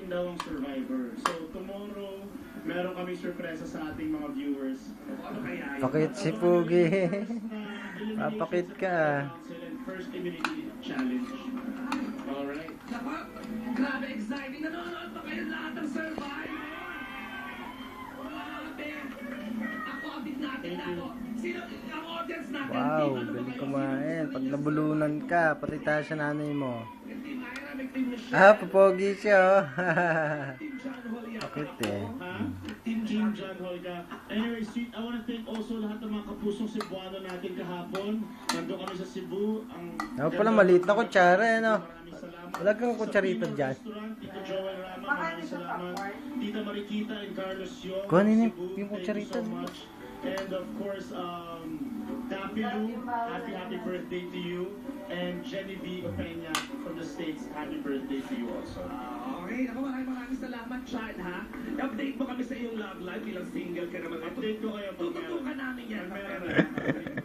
daw ang Survivor. So tomorrow, meron kami surpresa sa ating mga viewers. Ano kaya? Pakit si Pugi. Papakit ka. First immunity challenge. Alright. Grabe exciting. Nanonood pa kayo lahat ng Survivor. Grabe. Ako abit natin na ako. Sino ang audience natin? Wow, galing kumain. Pag nabulunan ka, pati tayo sa nanay mo. Papogi siya, oh. Bakit eh? Team Team John Holga. Anyway, sweet, I wanna thank also lahat ng mga kapusong Cebuano natin kahapon. Nandun kami sa Cebu. Ako pala, maliit na kutsara, eh, no? Wala kang kutsarito dyan. Tito Joel Rama, maraming salamat. Tita Marikita and Carlos Yong. Kuhanin Cebu, yung kutsarito. thank you so much. And of course, Dappy Lou, happy birthday to you. And Jenny B. Peña from the States, happy birthday to you also. Okay, ako maraming salamat, Chad, ha? Update mo kami sa iyong love life bilang single ka naman. Update ko kayo. Tututukan namin yan.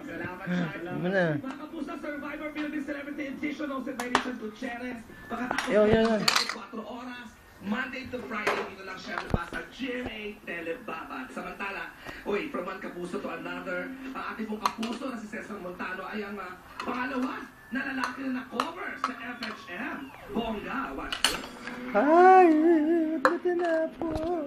Salamat, Chad. Mga kapusa, Survivor Philippine Celebrity Edition hosted by Richard Gutierrez. Pagkatapos 24 oras, Monday to Friday, dito lang siya sa GMA Telebabad. Samantala, from one kapuso to another, ang ating pong kapuso na si Cesar Montano ay ang pangalawa na lalaki na na-cover sa FHM. Bongga, watch this. Ay, pati na po.